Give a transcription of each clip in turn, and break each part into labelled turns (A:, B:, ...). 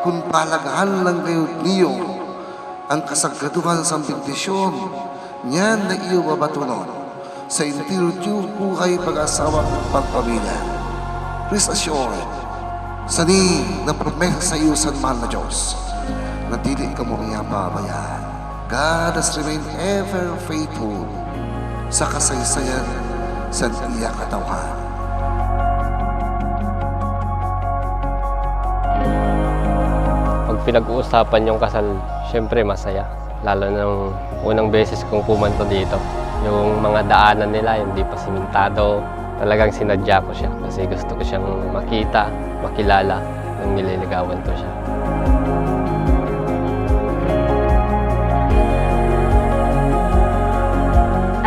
A: kung palagahan lang kayo niyo ang kasagaduhan sa bendisyon, niyan na iyo babatunon sa intirot niyo buhay pag-asawa at pagpamilya. Rest assured, sani na promesa sa iyo sa mahal na Diyos, na dili ka mo niya pabayaan. God has remained ever faithful sa kasaysayan sa iya katawan.
B: Pag pinag-uusapan yung kasal, syempre masaya. Lalo nung unang beses kong pumunta dito. Yung mga daanan nila, hindi pa simentado. Talagang sinadya ko siya kasi gusto ko siyang makita, makilala nung nililigawan ko siya.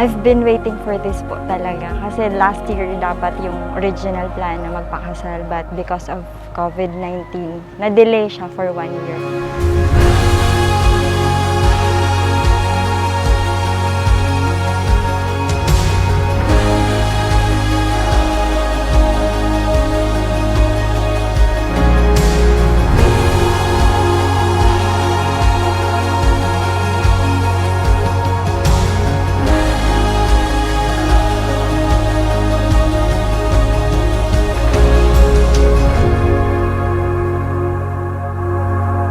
C: I've been waiting for this po talaga kasi last year dapat yung original plan na magpakasal but because of COVID-19, na-delay siya for 1 year.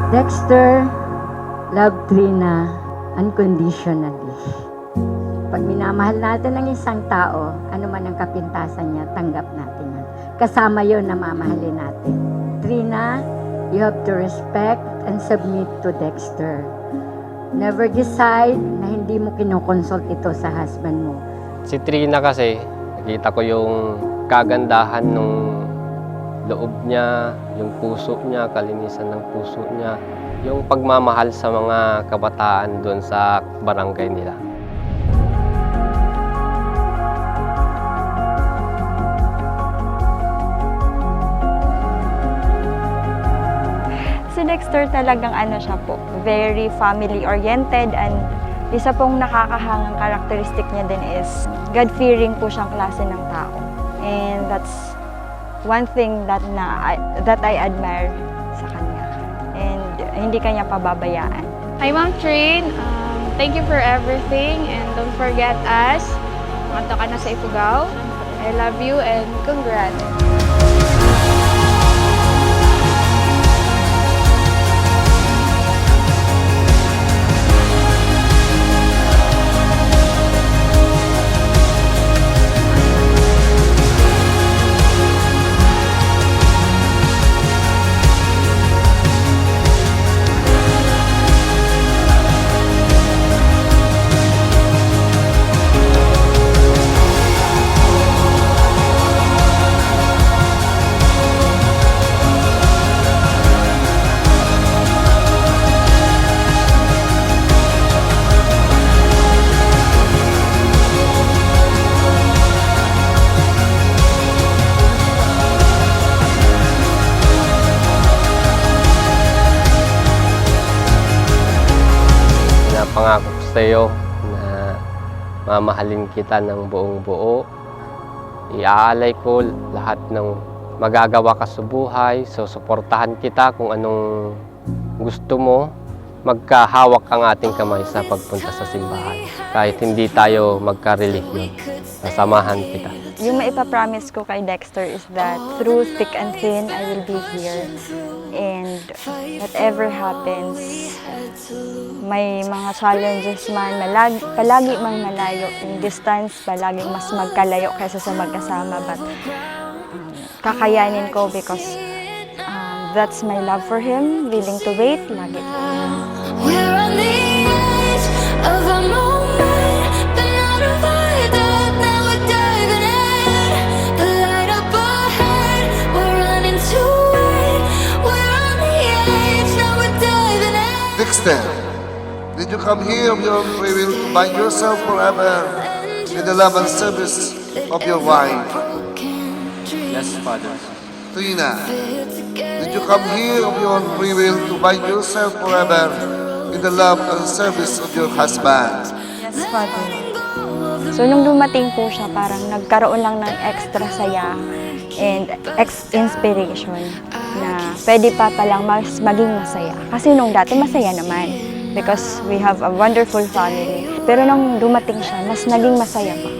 D: Dexter, love Trina unconditionally. Pag minamahal natin ang isang tao, ano man ang kapintasan niya, tanggap natin yan. Kasama yon na mamahalin natin. Trina, you have to respect and submit to Dexter. Never decide na hindi mo kinukonsult ito sa husband mo.
B: Si Trina kasi, nakita ko yung kagandahan nung loob niya, yung puso niya, kalinisan ng puso niya, yung pagmamahal sa mga kabataan doon sa barangay nila.
C: Si Dexter talagang ano siya po, very family-oriented and isa pong nakakahangang karakteristik niya din is God-fearing po siyang klase ng tao. And that's one thing that I admire sa kanya. And hindi kanya pababayaan.
E: Hi Ma'am Trin, thank you for everything and don't forget us. Makato ka na sa Ifugao. I love you and congrats.
B: Pangako ko sa iyo na mamahalin kita ng buong buo. Iaalay ko lahat ng magagawa ka sa buhay. Susuportahan kita kung anong gusto mo. Magkahawak ang ating kamay sa pagpunta sa simbahan. Kahit hindi tayo magka-religion, sasamahan kita.
C: Yung maipapromise ko kay Dexter is that through thick and thin, I will be here. And whatever happens, may mga challenges man, palagi mang malayo. In distance, palaging mas magkalayo kaysa sa magkasama. But kakayanin ko because that's my love for him, willing to wait, lagi.
F: We're on the edge of a moment, but not a viaduct. Now we're diving in, the light up ahead. We're running to it. We're on the edge, now we're diving in.
A: Dexter, did you come here of your free will to bind yourself forever in the love and service of your wife?
B: Yes, Father.
A: Trina, did you come here of your free will to bind yourself forever in the love and service of your husband?
C: Yes, Father. So, nung dumating po siya, parang nagkaroon lang ng extra saya and inspiration. na pwede pa palang mas maging masaya. Kasi nung dati masaya naman because we have a wonderful family. Pero nung dumating siya, mas naging masaya pa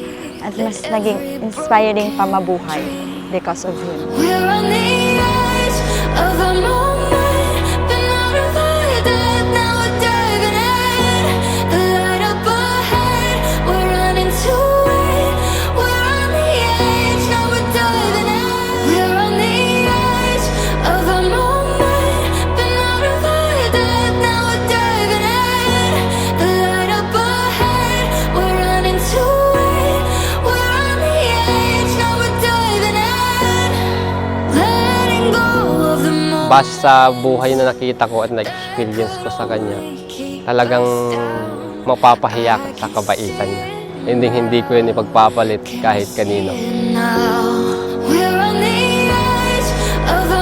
C: at mas naging inspiring pa mabuhay because of him.
F: We're on the edge of a moment, been out of our depth, now we're diving in. The light up ahead, we're running to it. We're on the edge, now we're diving in. We're on the edge of a moment, been out of our depth, now we're diving in. The light up ahead, we're running to it. We're on the edge, now we're diving in. Letting go of the moment.
B: Base sa buhay na nakita ko at na-experience ko sa kanya, talagang mapapahiya ka sa kabaitan niya. Hindi ko yun ipagpapalit kahit kanino.
F: Now we're on the edge of a